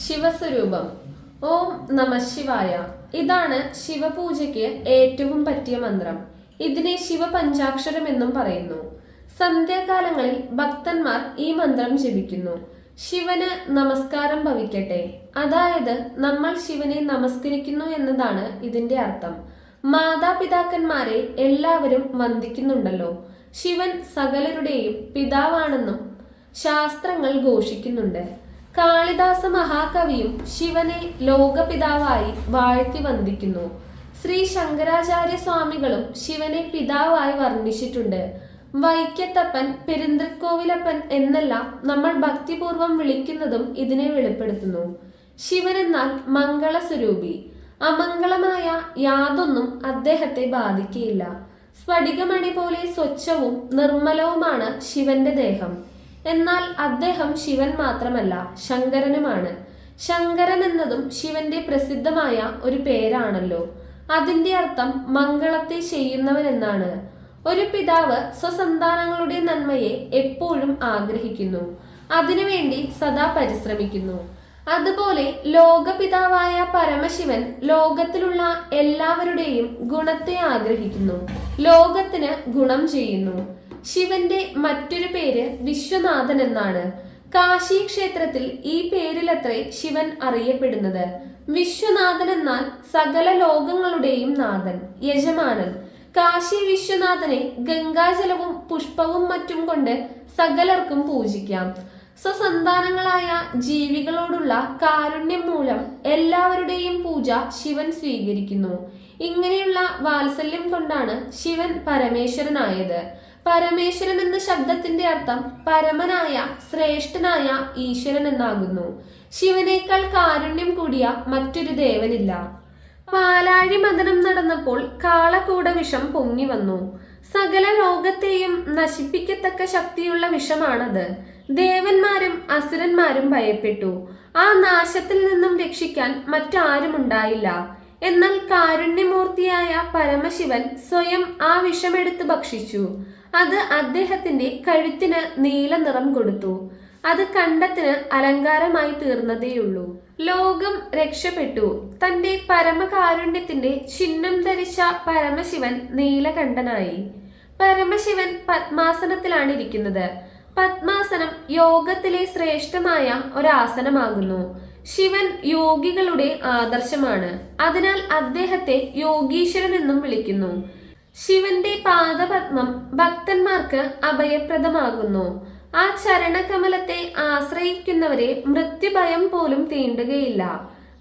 ശിവസ്വരൂപം. ഓം നമ ശിവായ. ഇതാണ് ശിവപൂജയ്ക്ക് ഏറ്റവും പറ്റിയ മന്ത്രം. ഇതിനെ ശിവപഞ്ചാക്ഷരം എന്നും പറയുന്നു. സന്ധ്യാകാലങ്ങളിൽ ഭക്തന്മാർ ഈ മന്ത്രം ജപിക്കുന്നു. ശിവന് നമസ്കാരം ഭവിക്കട്ടെ, അതായത് നമ്മൾ ശിവനെ നമസ്കരിക്കുന്നു എന്നതാണ് ഇതിന്റെ അർത്ഥം. മാതാപിതാക്കന്മാരെ എല്ലാവരും വന്ദിക്കുന്നുണ്ടല്ലോ. ശിവൻ സകലരുടെയും പിതാവാണെന്നും ശാസ്ത്രങ്ങൾ ഘോഷിക്കുന്നുണ്ട്. കാളിദാസ മഹാകവിയും ശിവനെ ലോകപിതാവായി വാഴ്ത്തി വന്ദിക്കുന്നു. ശ്രീ ശങ്കരാചാര്യ സ്വാമികളും ശിവനെ പിതാവായി വർണ്ണിച്ചിട്ടുണ്ട്. വൈക്കത്തപ്പൻ, പെരുന്തൃക്കോവിലപ്പൻ എന്നെല്ലാം നമ്മൾ ഭക്തിപൂർവം വിളിക്കുന്നതും ഇതിനെ വെളിപ്പെടുത്തുന്നു. ശിവനെന്നാൽ മംഗളസ്വരൂപി. അമംഗളമായ യാതൊന്നും അദ്ദേഹത്തെ ബാധിക്കുകയില്ല. സ്ഫടികമണി പോലെ സ്വച്ഛവും നിർമ്മലവുമാണ് ശിവന്റെ ദേഹം. എന്നാൽ അദ്ദേഹം ശിവൻ മാത്രമല്ല, ശങ്കരനുമാണ്. ശങ്കരൻ എന്നതും ശിവന്റെ പ്രസിദ്ധമായ ഒരു പേരാണല്ലോ. അതിന്റെ അർത്ഥം മംഗളത്തെ ചെയ്യുന്നവൻ എന്നാണ്. ഒരു പിതാവ് സ്വസന്താനങ്ങളുടെ നന്മയെ എപ്പോഴും ആഗ്രഹിക്കുന്നു, അതിനുവേണ്ടി സദാ പരിശ്രമിക്കുന്നു. അതുപോലെ ലോകപിതാവായ പരമശിവൻ ലോകത്തിലുള്ള എല്ലാവരുടെയും ഗുണത്തെ ആഗ്രഹിക്കുന്നു, ലോകത്തിന് ഗുണം ചെയ്യുന്നു. ശിവന്റെ മറ്റൊരു പേര് വിശ്വനാഥൻ എന്നാണ്. കാശി ക്ഷേത്രത്തിൽ ഈ പേരിലത്രേ ശിവൻ അറിയപ്പെടുന്നത്. വിശ്വനാഥൻ എന്നാൽ സകല ലോകങ്ങളുടെയും നാഥൻ, യജമാനൻ. കാശി വിശ്വനാഥനെ ഗംഗാജലവും പുഷ്പവും മറ്റും കൊണ്ട് സകലർക്കും പൂജിക്കാം. സ്വസന്താനങ്ങളായ ജീവികളോടുള്ള കാരുണ്യം മൂലം എല്ലാവരുടെയും പൂജ ശിവൻ സ്വീകരിക്കുന്നു. ഇങ്ങനെയുള്ള വാത്സല്യം കൊണ്ടാണ് ശിവൻ പരമേശ്വരനായത്. പരമേശ്വരൻ എന്ന ശബ്ദത്തിന്റെ അർത്ഥം പരമനായ ശ്രേഷ്ഠനായ ഈശ്വരൻ എന്നാകുന്നു. ശിവനേക്കാൾ കാരുണ്യം കൂടിയ മറ്റൊരു ദേവനില്ല. പാലാഴി മദനം നടന്നപ്പോൾ കാളകൂട വിഷം പൊങ്ങി വന്നു. സകല ലോകത്തെയും നശിപ്പിക്കത്തക്ക ശക്തിയുള്ള വിഷമാണത്. ദേവന്മാരും അസുരന്മാരും ഭയപ്പെട്ടു. ആ നാശത്തിൽ നിന്നും രക്ഷിക്കാൻ മറ്റാരും ഉണ്ടായില്ല. എന്നാൽ കാരുണ്യമൂർത്തിയായ പരമശിവൻ സ്വയം ആ വിഷമെടുത്ത് ഭക്ഷിച്ചു. അത് അദ്ദേഹത്തിന്റെ കഴുത്തിന് നീല നിറം കൊടുത്തു. അത് കണ്ടത്തിന് അലങ്കാരമായി തീർന്നതേയുള്ളൂ. ലോകം രക്ഷപ്പെട്ടു. തന്റെ പരമകാരുണ്യത്തിന്റെ ചിഹ്നം ധരിച്ച പരമശിവൻ നീലകണ്ഠനായി. പരമശിവൻ പത്മാസനത്തിലാണ് ഇരിക്കുന്നത്. പത്മാസനം യോഗത്തിലെ ശ്രേഷ്ഠമായ ഒരാസനമാകുന്നു. ശിവൻ യോഗികളുടെ ആദർശമാണ്. അതിനാൽ അദ്ദേഹത്തെ യോഗീശ്വരൻ എന്നും വിളിക്കുന്നു. ശിവന്റെ പാദപത്മം ഭക്തന്മാർക്ക് അഭയപ്രദമാകുന്നു. ആ ചരണകമലത്തെ ആശ്രയിക്കുന്നവരെ മൃത്യുഭയം പോലും തീണ്ടുകയില്ല.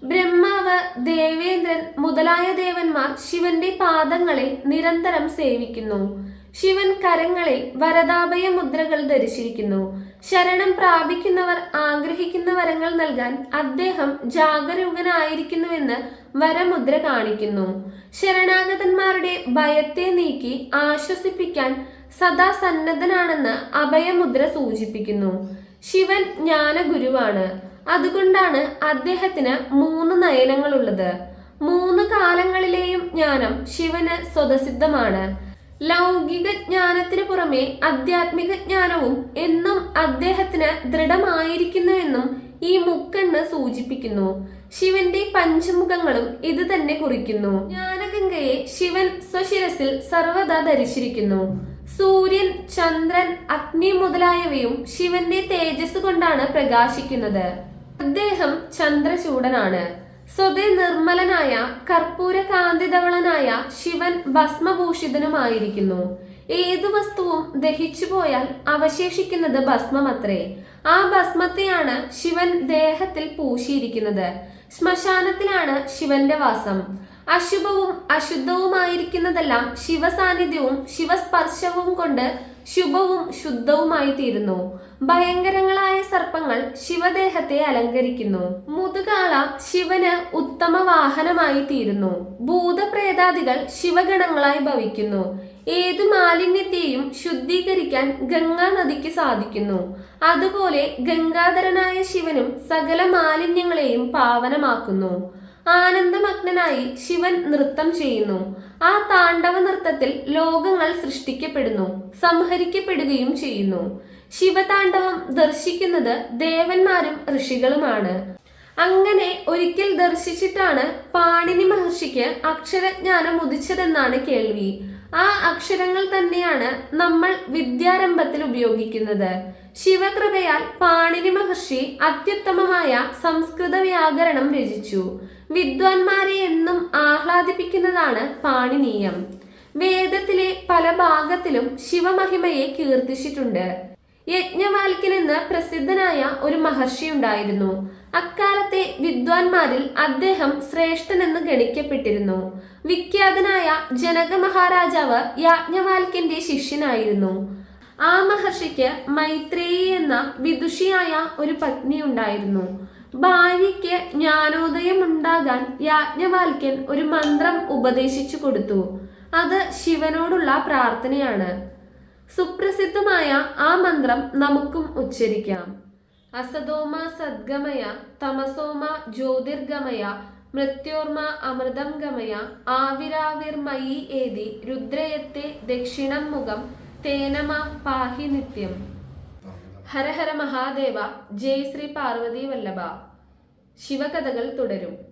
ബ്രഹ്മാവ്, ദേവേന്ദ്രൻ മുതലായ ദേവന്മാർ ശിവന്റെ പാദങ്ങളെ നിരന്തരം സേവിക്കുന്നു. ശിവൻ കരങ്ങളിൽ വരദാഭയ മുദ്രകൾ ധരിച്ചിരിക്കുന്നു. ശരണം പ്രാപിക്കുന്നവർ ആഗ്രഹിക്കുന്ന വരങ്ങൾ നൽകാൻ അദ്ദേഹം ജാഗരൂകനായിരിക്കുന്നുവെന്ന് വരമുദ്ര കാണിക്കുന്നു. ശരണാഗതന്മാരുടെ ഭയത്തെ നീക്കി ആശ്വസിപ്പിക്കാൻ സദാ സന്നദ്ധനാണെന്ന് അഭയമുദ്ര സൂചിപ്പിക്കുന്നു. ശിവൻ ജ്ഞാനഗുരുവാണ്. അതുകൊണ്ടാണ് അദ്ദേഹത്തിന് 3 നയനങ്ങളുള്ളത്. 3 കാലങ്ങളിലെയും ജ്ഞാനം ശിവന് സ്വതസിദ്ധമാണ്. ലൗകിക ജ്ഞാനത്തിന് പുറമെ ആധ്യാത്മിക ജ്ഞാനവും എന്നും അദ്ദേഹത്തിന് ദൃഢമായിരിക്കുന്നുവെന്നും ഈ മുക്കണ്ണ് സൂചിപ്പിക്കുന്നു. ശിവന്റെ പഞ്ചമുഖങ്ങളും ഇത് തന്നെ കുറിക്കുന്നു. ജ്ഞാനഗംഗയെ ശിവൻ സ്വശിരസിൽ സർവദാ ധരിച്ചിരിക്കുന്നു. സൂര്യൻ, ചന്ദ്രൻ, അഗ്നി മുതലായവയും ശിവന്റെ തേജസ് കൊണ്ടാണ് പ്രകാശിക്കുന്നത്. അദ്ദേഹം ചന്ദ്രചൂടനാണ്. സ്വതേ നിർമ്മലനായ കർപ്പൂരകാന്തിധവളനായ ശിവൻ ഭസ്മഭൂഷിതനുമായിരിക്കുന്നു. ഏതു വസ്തുവും ദഹിച്ചു പോയാൽ അവശേഷിക്കുന്നത് ഭസ്മമത്രേ. ആ ഭസ്മത്തെയാണ് ശിവൻ ദേഹത്തിൽ പൂശിയിരിക്കുന്നത്. ശ്മശാനത്തിലാണ് ശിവന്റെ വാസം. അശുഭവും അശുദ്ധവുമായിരിക്കുന്നതെല്ലാം ശിവസാന്നിധ്യവും ശിവസ്പർശവും കൊണ്ട് ശുഭവും ശുദ്ധവുമായി തീരുന്നു. ഭയങ്കരങ്ങളായ സർപ്പങ്ങൾ ശിവദേഹത്തെ അലങ്കരിക്കുന്നു. മുതുകാള ശിവന് ഉത്തമ വാഹനമായി തീരുന്നു. ഭൂതപ്രേതാദികൾ ശിവഗണങ്ങളായി ഭവിക്കുന്നു. ഏതു മാലിന്യത്തെയും ശുദ്ധീകരിക്കാൻ ഗംഗാ നദിക്ക് സാധിക്കുന്നു. അതുപോലെ ഗംഗാധരനായ ശിവനും സകല മാലിന്യങ്ങളെയും പാവനമാക്കുന്നു. ആനന്ദമഗ്നനായി ശിവൻ നൃത്തം ചെയ്യുന്നു. ആ താണ്ഡവ നൃത്തത്തിൽ ലോകങ്ങൾ സൃഷ്ടിക്കപ്പെടുന്നു, സംഹരിക്കപ്പെടുകയും ചെയ്യുന്നു. ശിവതാണ്ഡവം ദർശിക്കുന്നത് ദേവന്മാരും ഋഷികളുമാണ്. അങ്ങനെ ഒരിക്കൽ ദർശിച്ചിട്ടാണ് പാണിനി മഹർഷിക്ക് അക്ഷരജ്ഞാനം ഉദിച്ചതെന്നാണ് കേൾവി. ആ അക്ഷരങ്ങൾ തന്നെയാണ് നമ്മൾ വിദ്യാരംഭത്തിൽ ഉപയോഗിക്കുന്നത്. ശിവകൃപയാൽ പാണിനി മഹർഷി അത്യുത്തമമായ സംസ്കൃത വ്യാകരണം രചിച്ചു. വിദ്വാൻമാരെ എന്നും ആഹ്ലാദിപ്പിക്കുന്നതാണ് പാണിനീയം. വേദത്തിലെ പല ഭാഗത്തിലും ശിവമഹിമയെ കീർത്തിച്ചിട്ടുണ്ട്. യജ്ഞവാൽക്യൻ എന്ന് പ്രസിദ്ധനായ ഒരു മഹർഷി ഉണ്ടായിരുന്നു. അക്കാലത്തെ വിദ്വാൻമാരിൽ അദ്ദേഹം ശ്രേഷ്ഠനെന്ന് ഗണിക്കപ്പെട്ടിരുന്നു. വിഖ്യാതനായ ജനക മഹാരാജാവ് യാജ്ഞവാൽക്യന്റെ ശിഷ്യനായിരുന്നു. ആ മഹർഷിക്ക് മൈത്രേയി എന്ന വിദുഷിയായ ഒരു പത്നി ഉണ്ടായിരുന്നു. ഭാര്യയ്ക്ക് ജ്ഞാനോദയം ഉണ്ടാകാൻ യാജ്ഞവാൽക്യൻ ഒരു മന്ത്രം ഉപദേശിച്ചു കൊടുത്തു. അത് ശിവനോടുള്ള പ്രാർത്ഥനയാണ്. സുപ്രസിദ്ധമായ ആ മന്ത്രം നമുക്കും ഉച്ചരിക്കാം. അസതോമ സദ്ഗമയ തമസോമ ജ്യോതിർഗമയ മൃത്യോർമ അമൃതം ഗമയ ആവിരാവിർമയി ഏതി രുദ്രയത്തെ ദക്ഷിണം മുഖം തേനമ പാഹി നിത്യം. ഹര ഹര മഹാദേവ. ജയ് ശ്രീ പാർവതി വല്ലഭ. ശിവകഥകൾ തുടരും.